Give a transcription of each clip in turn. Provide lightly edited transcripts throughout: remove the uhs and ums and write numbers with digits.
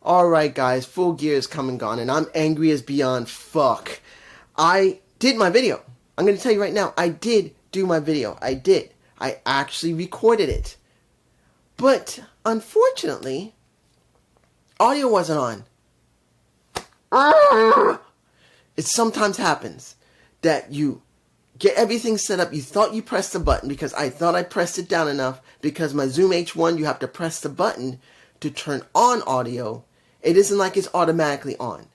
Alright guys, Full Gear is come and gone, and I'm angry as beyond fuck. I did my video. I'm going to tell you right now, I did do my video. I did. I actually recorded it. But, unfortunately, audio wasn't on. It sometimes happens that you get everything set up. You thought you pressed the button because I thought I pressed it down enough, because my Zoom H1, you have to press the button to turn on audio. It isn't like it's automatically on,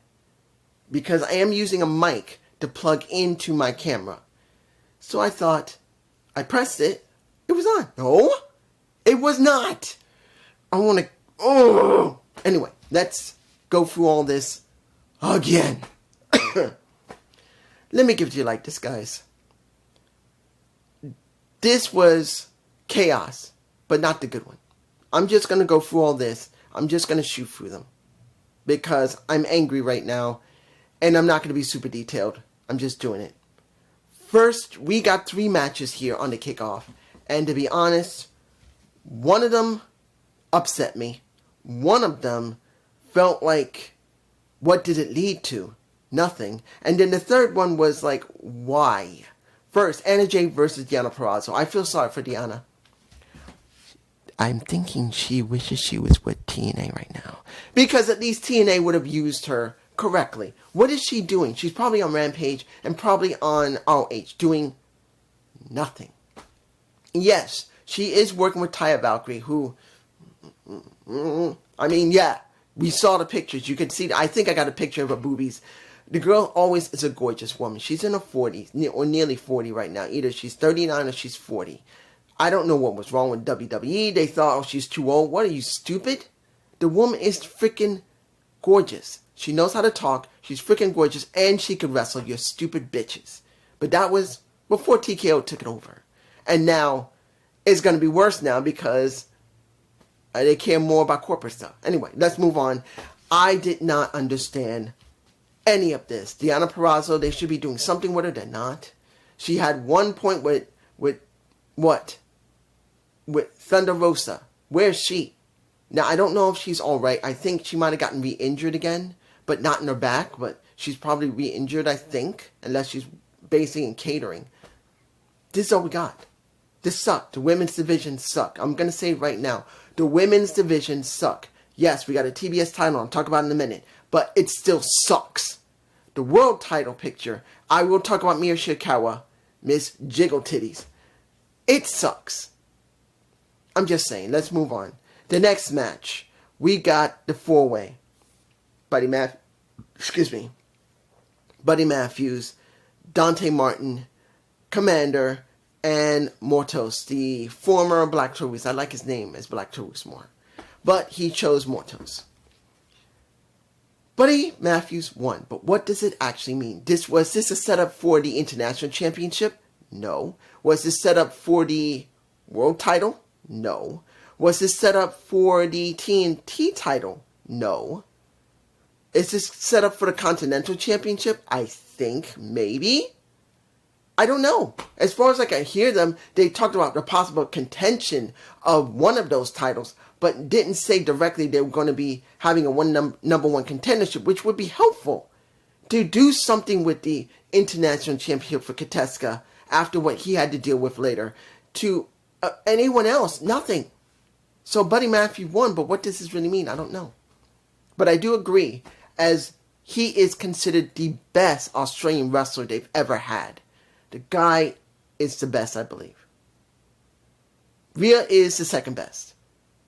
because I am using a mic to plug into my camera. So I thought, I pressed it, it was on. No, it was not. I want to, Anyway, let's go through all this again. Let me give it to you like this, guys. This was chaos, but not the good one. I'm just going to go through all this. I'm just going to shoot through them, because I'm angry right now, and I'm not going to be super detailed. I'm just doing it. First, we got 3 matches here on the kickoff, and to be honest, one of them upset me. One of them felt like, what did it lead to? Nothing. And then the third one was like, why? First, Anna Jay versus Deonna Purrazzo. I feel sorry for Deonna. I'm thinking she wishes she was with TNA right now, because at least TNA would have used her correctly. What is she doing? She's probably on Rampage and probably on ROH doing nothing. Yes, she is working with Taya Valkyrie, who, I mean, yeah, we saw the pictures. You can see, I think I got a picture of her boobies. The girl always is a gorgeous woman. She's in her 40s, or nearly 40 right now. Either she's 39 or she's 40. I don't know what was wrong with WWE. They thought, oh, she's too old. What, are you stupid? The woman is freaking gorgeous. She knows how to talk. She's freaking gorgeous. And she can wrestle, you stupid bitches. But that was before TKO took it over. And now, it's going to be worse now, because they care more about corporate stuff. Anyway, let's move on. I did not understand any of this. Deonna Purrazzo, they should be doing something with her. They're not. She had one point with what? With Thunder Rosa. Where's she? Now, I don't know if she's alright. I think she might have gotten re-injured again, but not in her back. But she's probably re-injured, I think, unless she's basing and catering. This is all we got. This sucked. The women's division sucked. I'm going to say it right now. The women's division sucked. Yes, we got a TBS title. I'll talk about it in a minute. But it still sucks. The world title picture, I will talk about Miya Shirakawa, Miss Jiggle Titties. It sucks. I'm just saying. Let's move on. The next match, we got the 4-way. Buddy Matthews, Dante Martin, Commander, and Mortos, the former Black Taurus. I like his name as Black Taurus more. But he chose Mortos. Buddy Matthews won. But what does it actually mean? Was this a setup for the International Championship? No. Was this set up for the World title? No. Was this set up for the TNT title? No. Is this set up for the Continental Championship? I think, maybe. I don't know. As far as I can hear them, they talked about the possible contention of one of those titles, but didn't say directly they were going to be having a number one contendership, which would be helpful to do something with the International Championship for Kateska after what he had to deal with later. To anyone else, nothing. So Buddy Matthews won, but what does this really mean? I don't know. But I do agree, as he is considered the best Australian wrestler they've ever had. The guy is the best, I believe. Rhea is the second best.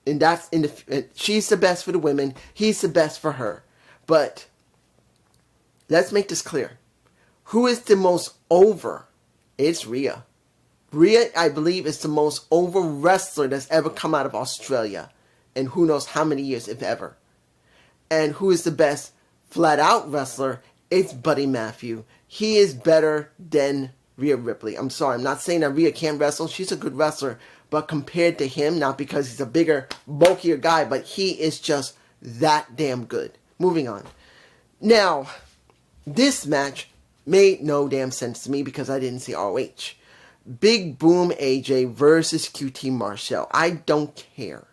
And that's she's the best for the women. He's the best for her. But let's make this clear. Who is the most over? It's Rhea. Rhea, I believe, is the most over wrestler that's ever come out of Australia. And who knows how many years, if ever. And who is the best flat out wrestler? It's Buddy Matthews. He is better than Rhea Ripley. I'm sorry, I'm not saying that Rhea can't wrestle. She's a good wrestler. But compared to him, not because he's a bigger, bulkier guy, but he is just that damn good. Moving on. Now, this match made no damn sense to me because I didn't see ROH. Big Boom AJ versus QT Marshall. I don't care.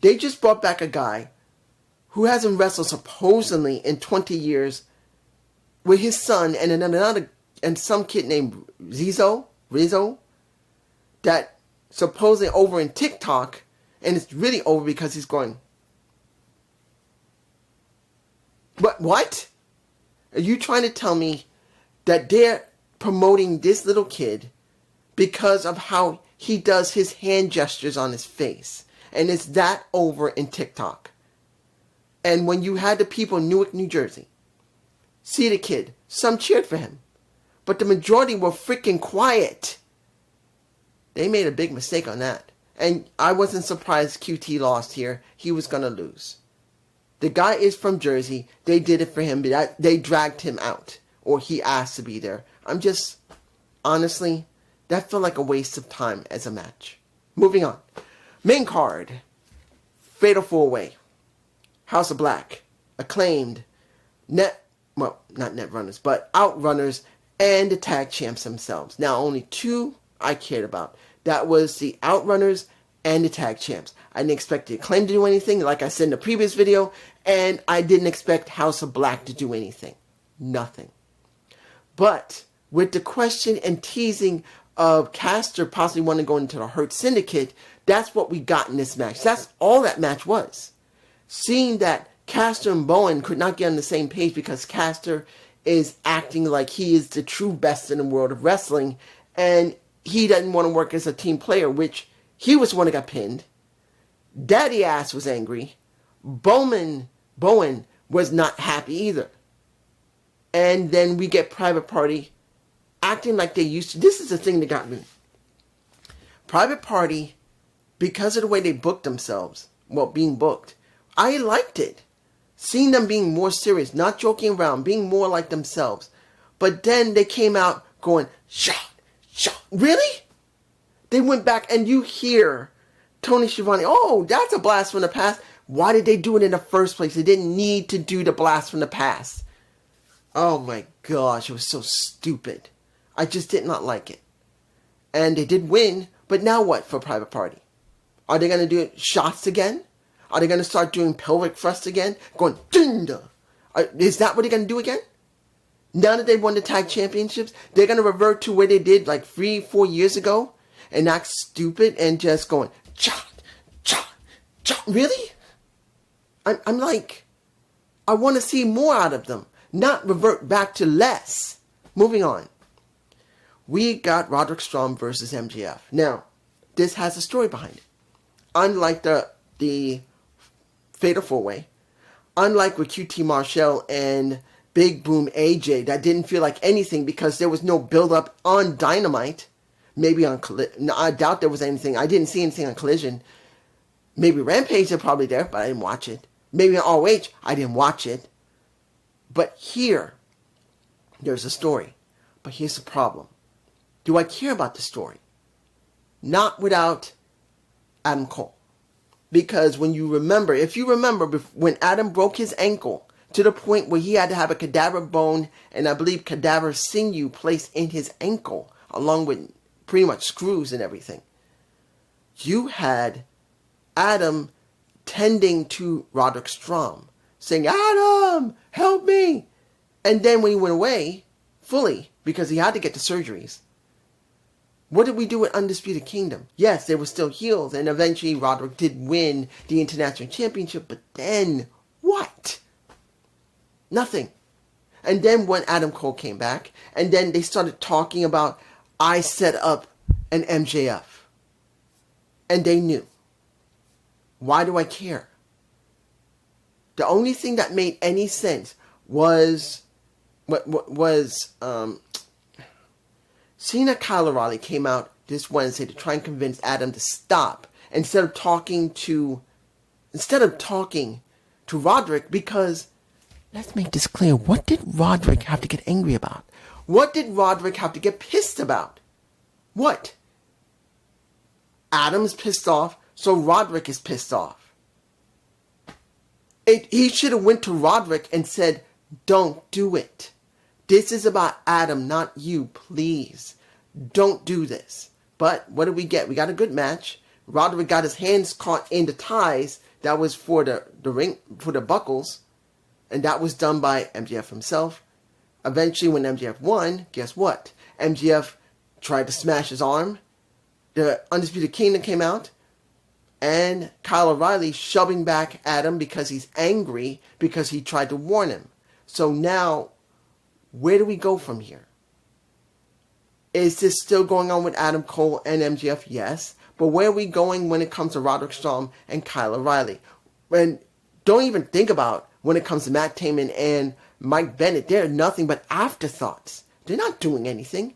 They just brought back a guy who hasn't wrestled supposedly in 20 years, with his son and another and some kid named Rizzo, that supposedly over in TikTok, and it's really over because he's going, but what? Are you trying to tell me that they're promoting this little kid because of how he does his hand gestures on his face? And it's that over in TikTok. And when you had the people in Newark, New Jersey, see the kid, some cheered for him, but the majority were freaking quiet. They made a big mistake on that. And I wasn't surprised QT lost here. He was going to lose. The guy is from Jersey. They did it for him. They dragged him out. Or he asked to be there. I'm just, honestly, that felt like a waste of time as a match. Moving on. Main card. Fatal 4-Way. House of Black. Acclaimed. Not Netrunners, but Outrunners and the tag champs themselves. Now, only two I cared about. That was the Outrunners and the tag champs. I didn't expect the Acclaim to do anything, like I said in the previous video, and I didn't expect House of Black to do anything. Nothing. But with the question and teasing of Caster possibly wanting to go into the Hurt Syndicate, that's what we got in this match. That's all that match was. Seeing that Caster and Bowen could not get on the same page because Caster is acting like he is the true best in the world of wrestling, and he doesn't want to work as a team player, which he was the one that got pinned. Daddy Ass was angry. Bowen was not happy either. And then we get Private Party acting like they used to. This is the thing that got me. Private Party, because of the way they booked themselves, being booked, I liked it. Seeing them being more serious, not joking around, being more like themselves. But then they came out going, shot. Really? They went back and you hear Tony Schiavone, oh, that's a blast from the past. Why did they do it in the first place? They didn't need to do the blast from the past. Oh my gosh, it was so stupid. I just did not like it. And they did win, but now what for Private Party? Are they going to do shots again? Are they going to start doing pelvic thrust again? Going, Dunda! Is that what they're going to do again? Now that they won the tag championships, they're going to revert to where they did like 3-4 years ago and act stupid and just going, cha. Really? I'm like, I want to see more out of them, not revert back to less. Moving on. We got Roderick Strong versus MJF. Now, this has a story behind it. Unlike the Fatal 4-Way, unlike with QT Marshall and Big Boom AJ, that didn't feel like anything because there was no build-up on Dynamite. Maybe on Collision. I doubt there was anything. I didn't see anything on Collision. Maybe Rampage, they're probably there, but I didn't watch it. Maybe on ROH, I didn't watch it. But here, there's a story. But here's the problem. Do I care about the story? Not without Adam Cole. Because when you remember, if you remember when Adam broke his ankle to the point where he had to have a cadaver bone and I believe cadaver sinew placed in his ankle along with pretty much screws and everything. You had Adam tending to Roderick Strong saying, Adam, help me. And then when he went away fully because he had to get the surgeries, what did we do with Undisputed Kingdom? Yes, they were still heels, and eventually Roderick did win the International Championship, but then what? Nothing. And then when Adam Cole came back, and then they started talking about, I set up an MJF. And they knew. Why do I care? The only thing that made any sense was Cena Kyle O'Reilly came out this Wednesday to try and convince Adam to stop instead of talking to Roderick, because let's make this clear. What did Roderick have to get angry about? What did Roderick have to get pissed about? What? Adam's pissed off, so Roderick is pissed off. He should have went to Roderick and said, don't do it. This is about Adam, not you, please. Don't do this. But what did we get? We got a good match. Roderick got his hands caught in the ties that was for the ring, for the buckles, and that was done by MJF himself. Eventually, when MJF won, guess what? MJF tried to smash his arm. The Undisputed Kingdom came out, and Kyle O'Reilly shoving back at him because he's angry because he tried to warn him. So now, where do we go from here? Is this still going on with Adam Cole and MJF? Yes. But where are we going when it comes to Roderick Strong and Kyle O'Reilly? And don't even think about when it comes to Matt Taven and Mike Bennett. They're nothing but afterthoughts. They're not doing anything.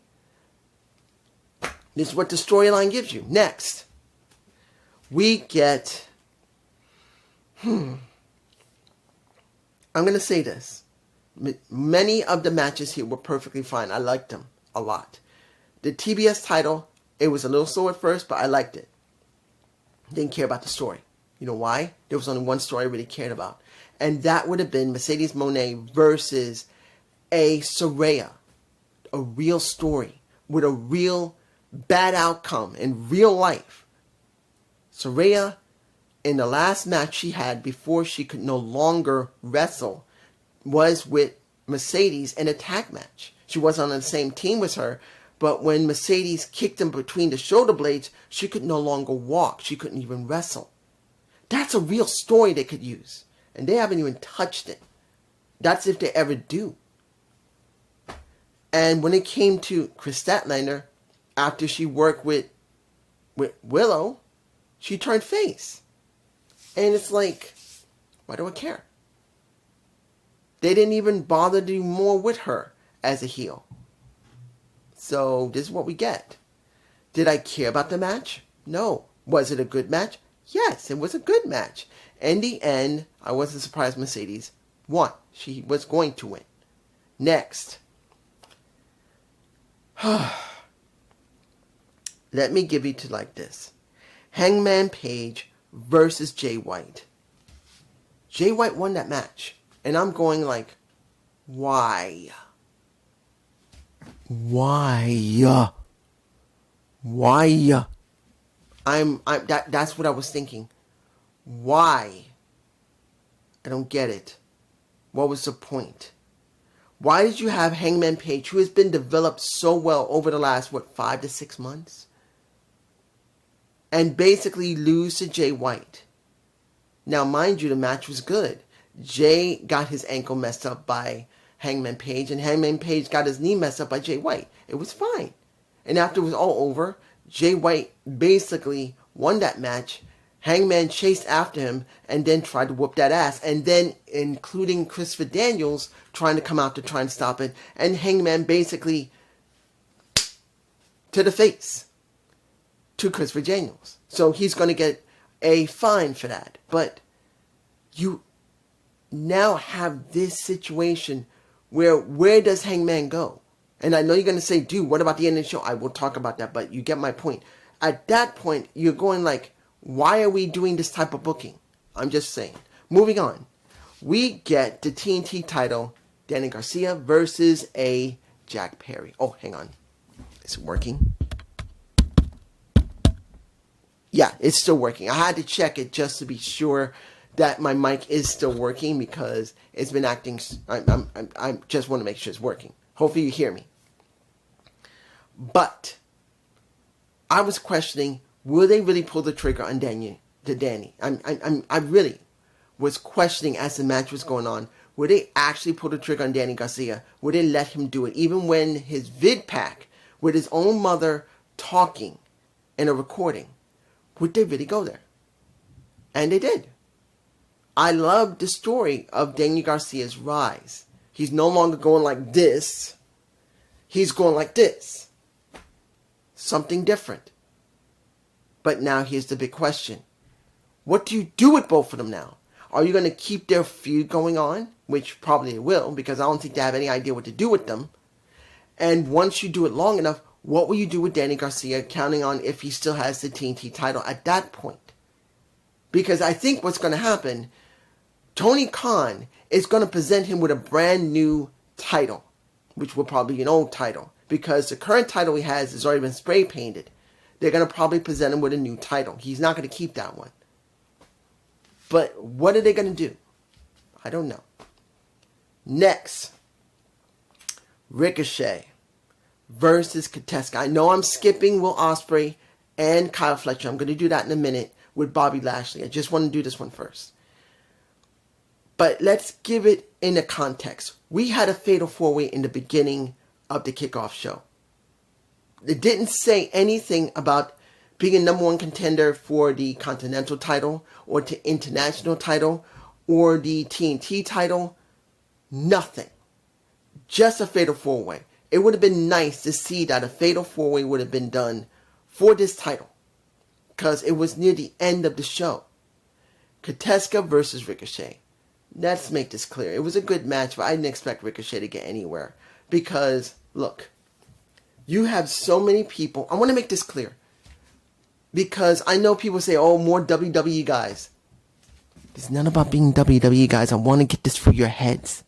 This is what the storyline gives you. Next, we get... I'm going to say this. Many of the matches here were perfectly fine. I liked them a lot. The TBS title, it was a little slow at first, but I liked it. Didn't care about the story. You know why? There was only one story I really cared about. And that would have been Mercedes Moné versus a Saraya. A real story with a real bad outcome in real life. Saraya, in the last match she had before she could no longer wrestle, was with Mercedes in a tag match. She wasn't on the same team with her, but when Mercedes kicked him between the shoulder blades, she could no longer walk. She couldn't even wrestle. That's a real story they could use. And they haven't even touched it. That's if they ever do. And when it came to Chris Statlander, after she worked with Willow, she turned face. And it's like, why do I care? They didn't even bother to do more with her as a heel. So this is what we get. Did I care about the match? No. Was it a good match? Yes, it was a good match. In the end, I wasn't surprised Mercedes won. She was going to win. Next. Let me give it to like this. Hangman Page versus Jay White. Jay White won that match. And I'm going like, why? Why? Why? That's what I was thinking. Why? I don't get it. What was the point? Why did you have Hangman Page, who has been developed so well over the last, 5 to 6 months? And basically lose to Jay White. Now, mind you, the match was good. Jay got his ankle messed up by Hangman Page, and Hangman Page got his knee messed up by Jay White. It was fine. And after it was all over, Jay White basically won that match. Hangman chased after him and then tried to whoop that ass. And then including Christopher Daniels trying to come out to try and stop it. And Hangman basically to the face to Christopher Daniels. So he's going to get a fine for that. But you now have this situation where does Hangman go? And I know you're going to say, dude, what about the end of the show? I will talk about that, but you get my point. At that point, you're going like, why are we doing this type of booking? I'm just saying. Moving on. We get the TNT title, Danny Garcia versus a Jack Perry. Oh, hang on. Is it working? Yeah, it's still working. I had to check it just to be sure that my mic is still working because it's been acting. I just want to make sure it's working. Hopefully you hear me. But I was questioning, will they really pull the trigger on Danny? I really was questioning as the match was going on. Would they actually pull the trigger on Danny Garcia? Would they let him do it? Even when his vid pack with his own mother talking in a recording, would they really go there? And they did. I love the story of Danny Garcia's rise. He's no longer going like this. He's going like this. Something different. But now here's the big question. What do you do with both of them now? Are you going to keep their feud going on? Which probably it will, because I don't think they have any idea what to do with them. And once you do it long enough, what will you do with Danny Garcia, counting on if he still has the TNT title at that point? Because I think what's going to happen, Tony Khan is going to present him with a brand new title, which will probably be an old title, because the current title he has already been spray painted. They're going to probably present him with a new title. He's not going to keep that one. But what are they going to do? I don't know. Next, Ricochet versus Kateska. I know I'm skipping Will Ospreay and Kyle Fletcher. I'm going to do that in a minute with Bobby Lashley. I just want to do this one first. But let's give it in a context. We had a fatal 4-way in the beginning of the kickoff show. It didn't say anything about being a number one contender for the Continental title or the International title or the TNT title. Nothing. Just a fatal 4-way. It would have been nice to see that a fatal 4-way would have been done for this title, because it was near the end of the show. Kateska versus Ricochet. Let's make this clear. It was a good match, but I didn't expect Ricochet to get anywhere. Because, look, you have so many people. I want to make this clear. Because I know people say, oh, more WWE guys. It's not about being WWE guys. I want to get this through your heads.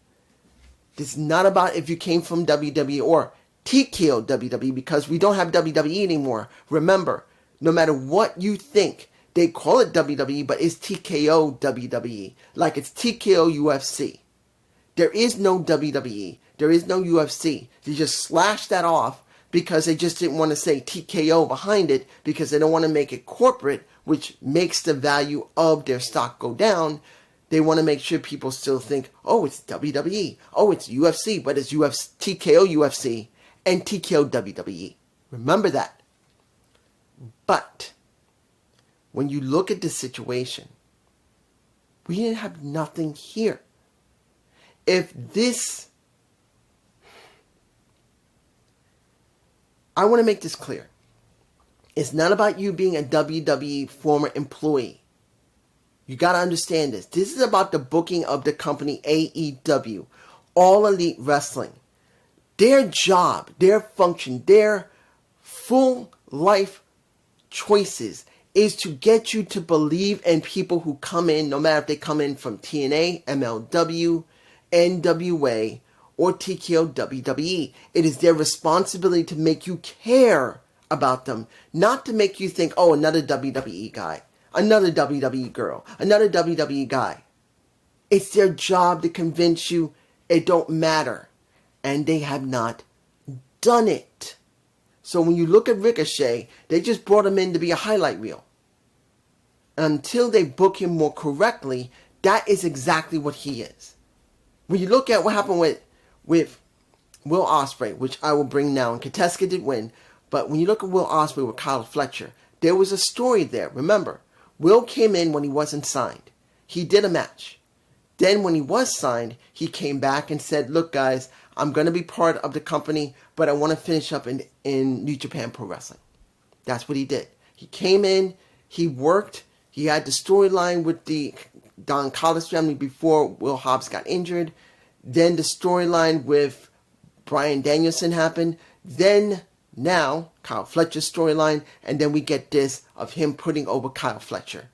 This is not about if you came from WWE or TKO WWE, because we don't have WWE anymore. Remember, no matter what you think, they call it WWE, but it's TKO WWE. Like it's TKO UFC. There is no WWE. There is no UFC. They just slashed that off because they just didn't want to say TKO behind it, because they don't want to make it corporate, which makes the value of their stock go down. They want to make sure people still think, oh, it's WWE. Oh, it's UFC, but it's TKO UFC and TKO WWE. Remember that. But when you look at the situation, we didn't have nothing here. If this... I want to make this clear. It's not about you being a WWE former employee. You got to understand this. This is about the booking of the company AEW, All Elite Wrestling. Their job, their function, their full life choices is to get you to believe in people who come in, no matter if they come in from TNA, MLW, NWA, or TKO WWE. It is their responsibility to make you care about them, not to make you think, oh, another WWE guy, another WWE girl, another WWE guy. It's their job to convince you it don't matter. And they have not done it. So when you look at Ricochet, they just brought him in to be a highlight reel. Until they book him more correctly, that is exactly what he is. When you look at what happened with Will Ospreay, which I will bring now, and Kateska did win, but when you look at Will Ospreay with Kyle Fletcher, there was a story there. Remember, Will came in when he wasn't signed. He did a match. Then when he was signed, he came back and said, look guys, I'm going to be part of the company, but I want to finish up in New Japan Pro Wrestling. That's what he did. He came in, he worked, he had the storyline with the Don Callis family before Will Hobbs got injured. Then the storyline with Bryan Danielson happened. Then now Kyle Fletcher's storyline, and then we get this of him putting over Kyle Fletcher,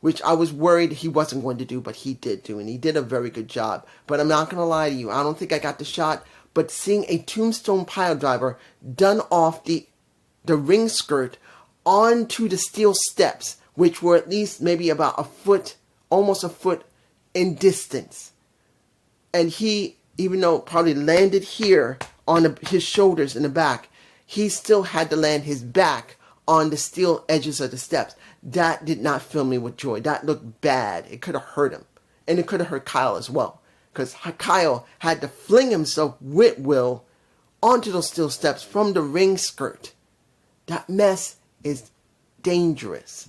which I was worried he wasn't going to do, but he did do, and he did a very good job. But I'm not going to lie to you, I don't think I got the shot, but seeing a tombstone pile driver done off the ring skirt onto the steel steps, which were at least maybe about a foot, almost a foot in distance. And he, even though probably landed here on his shoulders in the back, he still had to land his back on the steel edges of the steps. That did not fill me with joy. That looked bad. It could have hurt him. And it could have hurt Kyle as well. Because Kyle had to fling himself with Will onto those steel steps from the ring skirt. That mess is dangerous.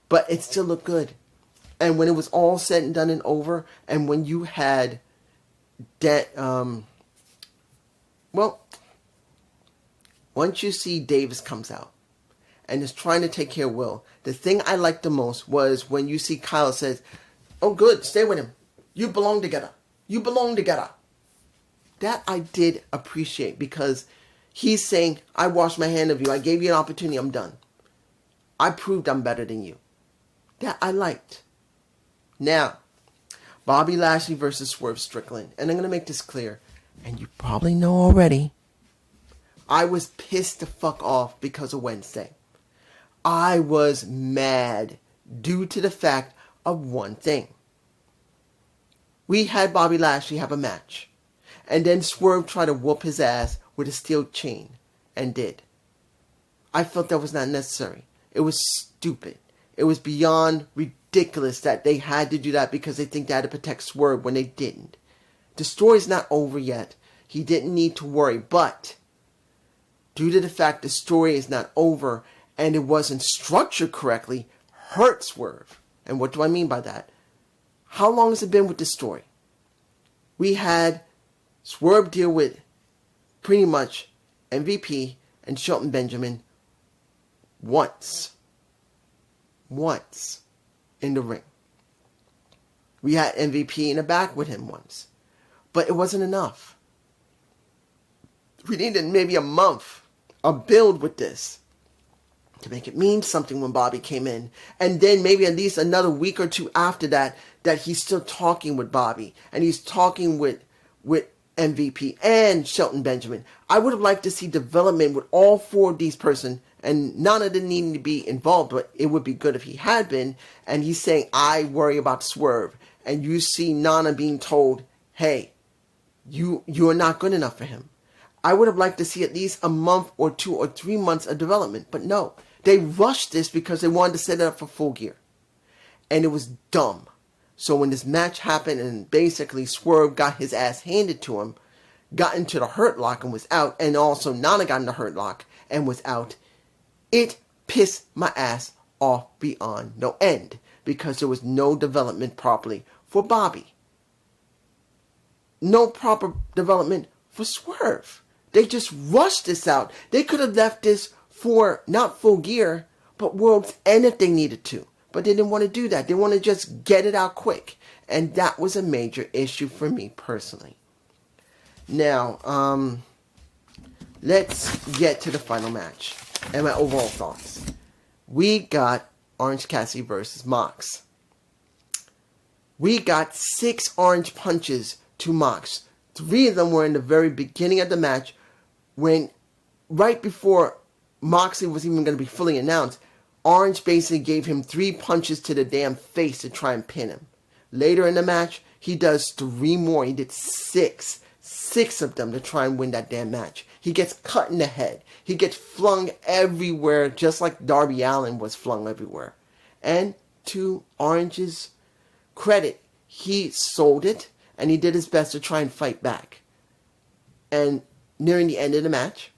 But it still looked good. And when it was all said and done and over, and when you had that, once you see Davis comes out and is trying to take care of Will, the thing I liked the most was when you see Kyle says, oh good, stay with him. You belong together. You belong together. That I did appreciate, because he's saying, I washed my hand of you. I gave you an opportunity. I'm done. I proved I'm better than you. That I liked. Now, Bobby Lashley versus Swerve Strickland. And I'm going to make this clear. And you probably know already. I was pissed the fuck off because of Wednesday. I was mad due to the fact of one thing. We had Bobby Lashley have a match, and then Swerve tried to whoop his ass with a steel chain, and did. I felt that was not necessary. It was stupid. It was beyond ridiculous that they had to do that because they think they had to protect Swerve when they didn't. The story's not over yet. He didn't need to worry, but due to the fact the story is not over and it wasn't structured correctly, hurt Swerve. And what do I mean by that? How long has it been with this story? We had Swerve deal with pretty much MVP and Shelton Benjamin once in the ring. We had MVP in the back with him once, but it wasn't enough. We needed maybe a month, a build with this to make it mean something when Bobby came in, and then maybe at least another week or two after that he's still talking with Bobby and he's talking with MVP and Shelton Benjamin. I would have liked to see development with all four of these persons, and none of them needing to be involved, but it would be good if he had been. And he's saying, I worry about Swerve. And you see Nana being told, hey, you are not good enough for him. I would have liked to see at least a month or 2 or 3 months of development. But no, they rushed this because they wanted to set it up for Full Gear. And it was dumb. So when this match happened and basically Swerve got his ass handed to him, got into the Hurt Lock and was out, and also Nana got in the Hurt Lock and was out, it pissed my ass off beyond no end because there was no development properly for Bobby. No proper development for Swerve. They just rushed this out. They could have left this for not Full Gear, but World's End if they needed to. But they didn't want to do that. They want to just get it out quick. And that was a major issue for me personally. Now, let's get to the final match and my overall thoughts. We got Orange Cassidy versus Mox. We got 6 orange punches to Mox. 3 of them were in the very beginning of the match, when right before Moxley was even going to be fully announced, Orange basically gave him 3 punches to the damn face to try and pin him. Later in the match, he does 3 more. He did 6 of them to try and win that damn match. He gets cut in the head. He gets flung everywhere, just like Darby Allin was flung everywhere. And to Orange's credit, he sold it, and he did his best to try and fight back. And nearing the end of the match,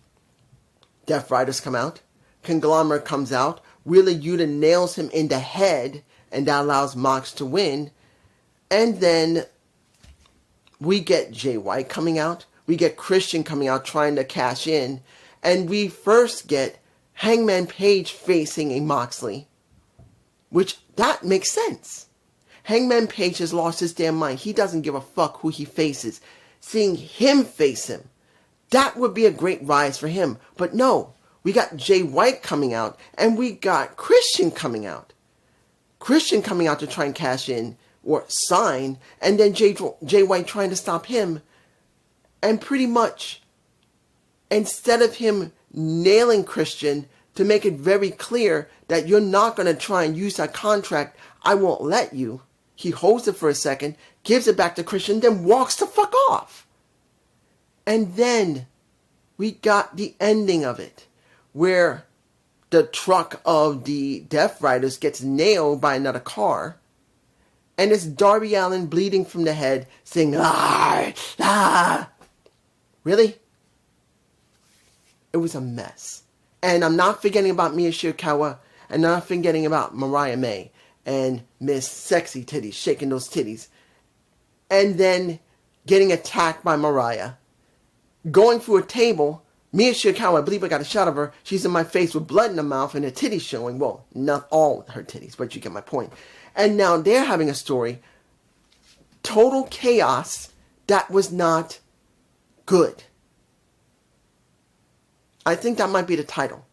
Death Riders come out. Conglomerate comes out. Wheeler Yuta nails him in the head, and that allows Mox to win. And then we get Jay White coming out. We get Christian coming out trying to cash in. And we first get Hangman Page facing a Moxley, which that makes sense. Hangman Page has lost his damn mind. He doesn't give a fuck who he faces. Seeing him face him, that would be a great rise for him. But no, we got Jay White coming out, and we got Christian coming out. Christian coming out to try and cash in or sign, and then Jay White trying to stop him. And pretty much, instead of him nailing Christian to make it very clear that you're not going to try and use that contract, I won't let you, he holds it for a second, gives it back to Christian, then walks the fuck off. And then we got the ending of it, where the truck of the Death Riders gets nailed by another car, and it's Darby Allin bleeding from the head, saying, ah, ah. Really? It was a mess. And I'm not forgetting about Mia Shirakawa, and not forgetting about Mariah May, and Miss Sexy Titties, shaking those titties. And then getting attacked by Mariah. Going through a table, Mia Shirakawa, I believe I got a shot of her. She's in my face with blood in her mouth and her titties showing. Well, not all her titties, but you get my point. And now they're having a story. Total chaos that was not good. I think that might be the title.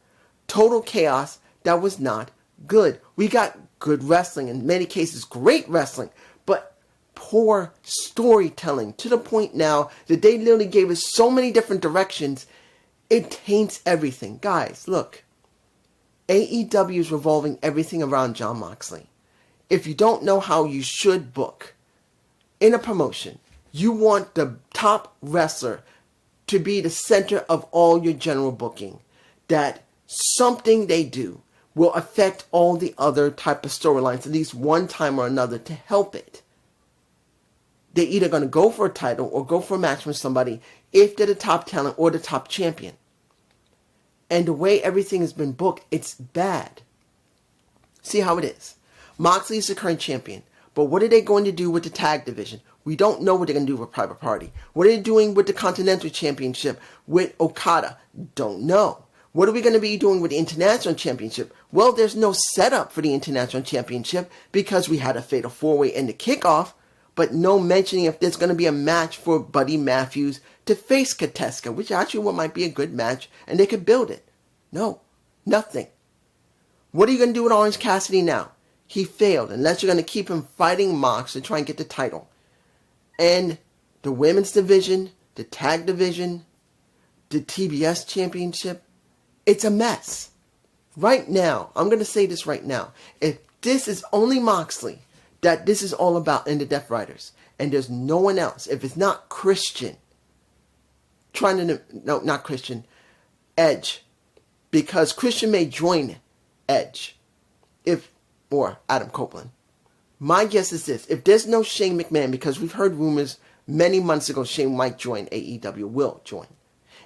Total chaos that was not good. We got good wrestling, in many cases great wrestling, but poor storytelling to the point now that they literally gave us so many different directions, it taints everything. Guys, look, AEW is revolving everything around Jon Moxley. If you don't know how you should book in a promotion, you want the top wrestler to be the center of all your general booking. That something they do will affect all the other type of storylines, at least one time or another, to help it. They're either going to go for a title or go for a match with somebody if they're the top talent or the top champion. And the way everything has been booked, it's bad. See how it is. Moxley is the current champion. But what are they going to do with the tag division? We don't know what they're going to do with Private Party. What are they doing with the Continental Championship with Okada? Don't know. What are we going to be doing with the International Championship? Well, there's no setup for the International Championship because we had a Fatal 4-Way in the kickoff, but no mentioning if there's going to be a match for Buddy Matthews to face Kateska, which actually might be a good match, and they could build it. No, nothing. What are you going to do with Orange Cassidy now? He failed, unless you're going to keep him fighting Mox to try and get the title. And the women's division, the tag division, the TBS championship, it's a mess. Right now, I'm going to say this right now. If this is only Moxley, that this is all about in the Death Riders, and there's no one else, if it's not Christian, Edge, because Christian may join Edge, or Adam Copeland. My guess is this: if there's no Shane McMahon, because we've heard rumors many months ago Shane might join AEW, will join.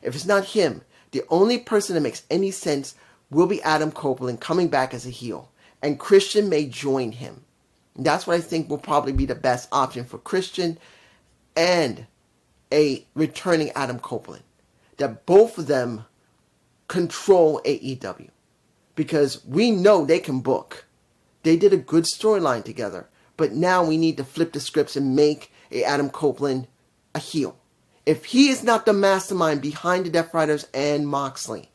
If it's not him, the only person that makes any sense will be Adam Copeland coming back as a heel, and Christian may join him. And that's what I think will probably be the best option for Christian and a returning Adam Copeland. That both of them control AEW. Because we know they can book. They did a good storyline together. But now we need to flip the scripts and make a Adam Copeland a heel. If he is not the mastermind behind the Death Riders and Moxley,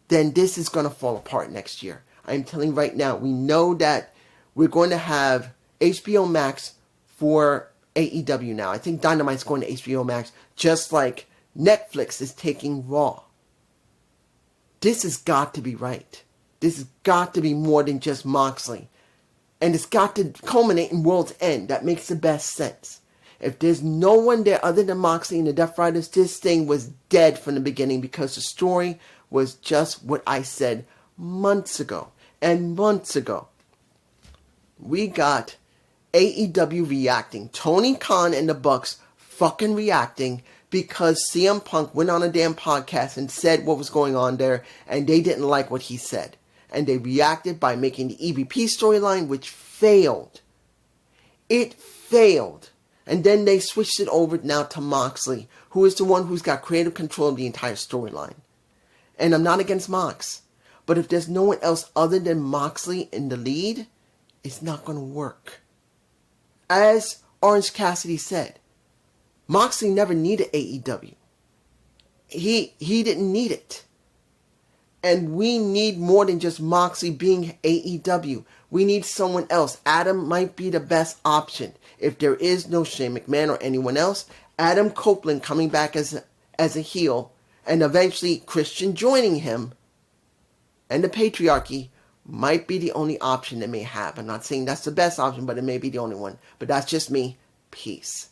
then this is going to fall apart next year. I'm telling you right now, we know that we're going to have HBO Max for AEW now. I think Dynamite's going to HBO Max, just like Netflix is taking Raw. This has got to be right. This has got to be more than just Moxley. And it's got to culminate in World's End. That makes the best sense. If there's no one there other than Moxley and the Death Riders, this thing was dead from the beginning because the story was just what I said months ago and months ago. We got AEW reacting. Tony Khan and the Bucks fucking reacting because CM Punk went on a damn podcast and said what was going on there, and they didn't like what he said. And they reacted by making the EVP storyline, which failed. It failed. And then they switched it over now to Moxley, who is the one who's got creative control of the entire storyline. And I'm not against Mox, but if there's no one else other than Moxley in the lead, it's not going to work. As Orange Cassidy said, Moxley never needed AEW. He didn't need it. And we need more than just Moxley being AEW. We need someone else. Adam might be the best option. If there is no Shane McMahon or anyone else, Adam Copeland coming back as a heel, and eventually Christian joining him, and the Patriarchy might be the only option they may have. I'm not saying that's the best option, but it may be the only one. But that's just me. Peace.